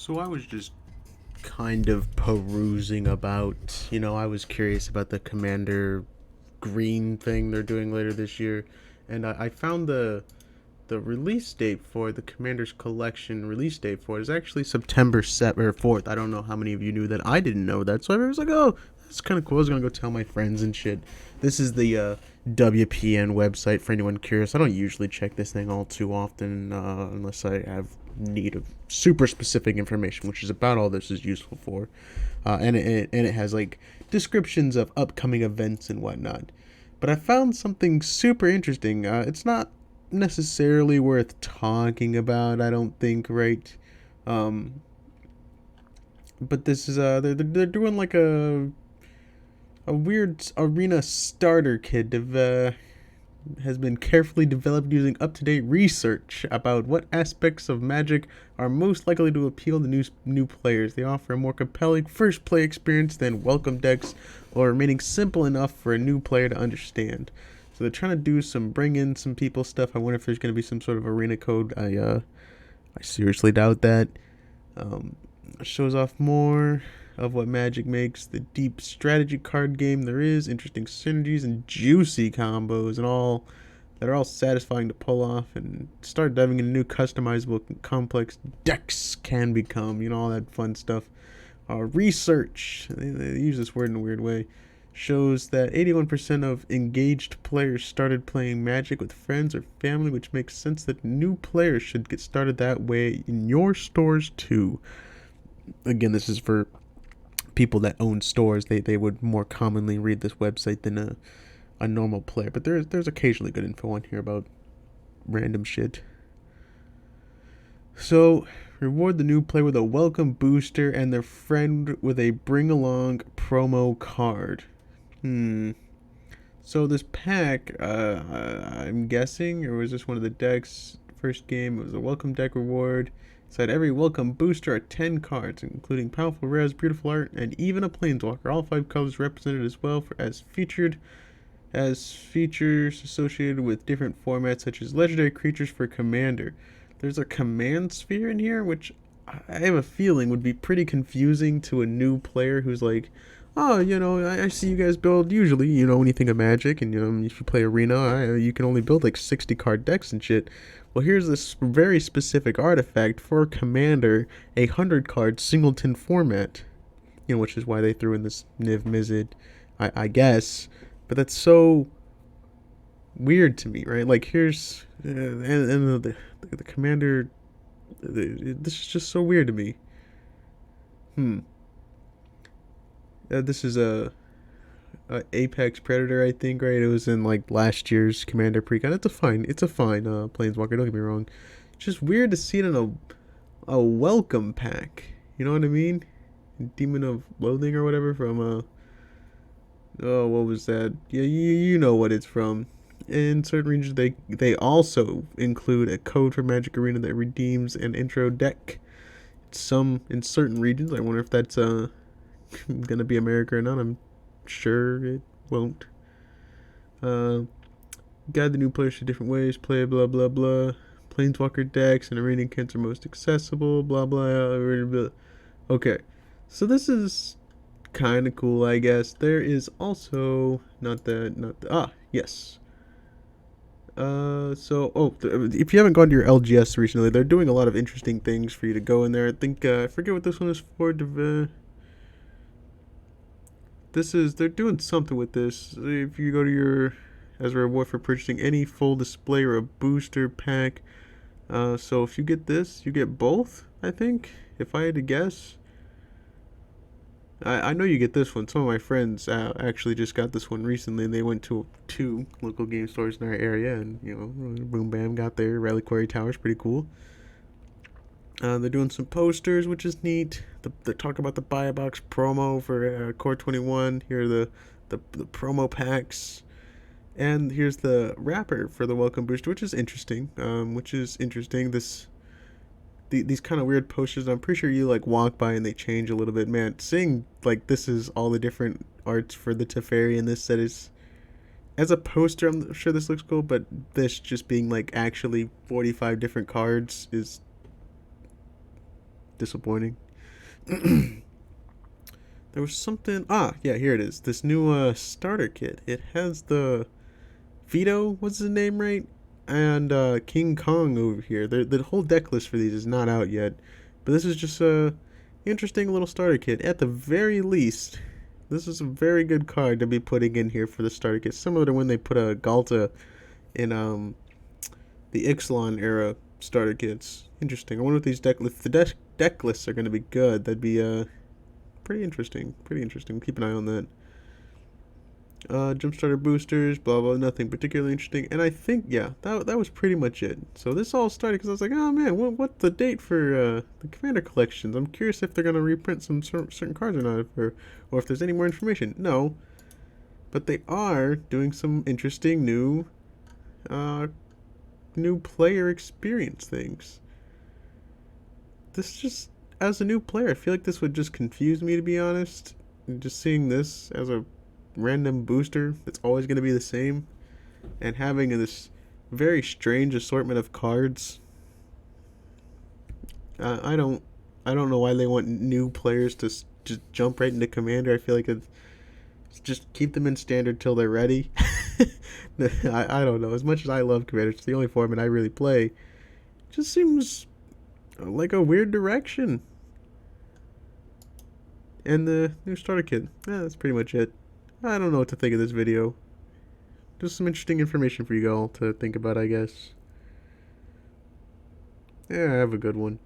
So I was just kind of perusing about, I was curious about the Commander Green thing they're doing later this year, and I found the release date for the Commander's Collection release date for it is actually September 7th or 4th. I don't know how many of you knew that. I didn't know that, so I was like, oh, that's kind of cool. I was gonna go tell my friends and shit. This is the WPN website for anyone curious. I don't usually check this thing all too often unless I have need of super specific information, which is about all this is useful for. And it has like descriptions of upcoming events and whatnot. But I found something super interesting. It's not necessarily worth talking about, I don't think, right? Um, but this is they're doing like a weird arena starter kit has been carefully developed using up-to-date research about what aspects of Magic are most likely to appeal to new players. They offer a more compelling first play experience than welcome decks, while remaining simple enough for a new player to understand. So they're trying to bring in some people stuff. I wonder if there's going to be some sort of arena code. I seriously doubt that. Um, Shows off more of what Magic makes the deep strategy card game there is, interesting synergies and juicy combos and all that are all satisfying to pull off, and start diving into new customizable complex decks can become, all that fun stuff. Research, they use this word in a weird way, shows that 81% of engaged players started playing Magic with friends or family, which makes sense that new players should get started that way in your stores too. Again, this is for people that own stores. They would more commonly read this website than a normal player. But there's occasionally good info on here about random shit. So reward the new player with a welcome booster and their friend with a bring along promo card. So this pack, I'm guessing, or was this one of the decks? First game, it was a welcome deck reward. Inside every welcome booster are 10 cards, including powerful rares, beautiful art, and even a planeswalker. All 5 colors represented as well as features associated with different formats, such as legendary creatures for Commander. There's a command sphere in here, which I have a feeling would be pretty confusing to a new player who's like, oh, I see you guys build usually, when you think of Magic, and if you play Arena, you can only build like 60 card decks and shit. Well, here's this very specific artifact for Commander, a 100 card singleton format, which is why they threw in this Niv Mizzet, I guess. But that's so weird to me, right? Like, here's and the Commander. This is just so weird to me. This is a Apex Predator, I think, right? It was in like last year's Commander Precon. It's a fine Planeswalker. Don't get me wrong. It's just weird to see it in a welcome pack. You know what I mean? Demon of Loathing or whatever from oh, what was that? Yeah, you know what it's from. In certain regions, they also include a code for Magic Arena that redeems an intro deck. Some in certain regions. I wonder if that's gonna be America or not. I'm sure it won't. Uh, Guide the new players to different ways. Play blah blah blah. Planeswalker decks and arena kits are most accessible. Blah blah blah. Okay, so this is kind of cool, I guess. There is also yes. If you haven't gone to your LGS recently, they're doing a lot of interesting things for you to go in there. I think I forget what this one is for. They're doing something with this. If you go to your as a reward for purchasing any full display or a booster pack. So if you get this, you get both. I think, if I had to guess. I know you get this one. Some of my friends actually just got this one recently, and they went to 2 local game stores in our area, and boom, bam, got their Reliquary Towers. Pretty cool. They're doing some posters, which is neat. They talk about the buy a box promo for Core 21. Here are the promo packs, and here's the wrapper for the welcome booster, which is interesting. These kind of weird posters. I'm pretty sure you like walk by and they change a little bit. Man, seeing like this is all the different arts for the Teferi in this set is, as a poster, I'm sure this looks cool, but this just being like actually 45 different cards is disappointing. There was something. Ah, yeah, here it is. This new starter kit. It has the Vito. What's his name, right? And King Kong over here. The whole deck list for these is not out yet, but this is just a interesting little starter kit. At the very least, this is a very good card to be putting in here for the starter kit. Similar to when they put a Galta in the Ixalan era starter kits. Interesting. I wonder if these deck lists. The deck lists are going to be good. That'd be pretty interesting. Pretty interesting. Keep an eye on that. Jump starter boosters, blah blah, nothing particularly interesting. And I think, yeah, that was pretty much it. So this all started because I was like, oh man, what's the date for the Commander collections? I'm curious if they're gonna reprint some certain cards or not, or if there's any more information. No, but they are doing some interesting new player experience things. This just, as a new player, I feel like this would just confuse me, to be honest. Just seeing this as a random booster that's always going to be the same, and having this very strange assortment of cards. I don't know why they want new players to just jump right into Commander. I feel like it's just keep them in Standard till they're ready. I don't know. As much as I love Commander, it's the only format I really play. It just seems like a weird direction. And the new starter kit. That's pretty much it. I don't know what to think of this video. Just some interesting information for you all to think about, I guess. Yeah, have a good one.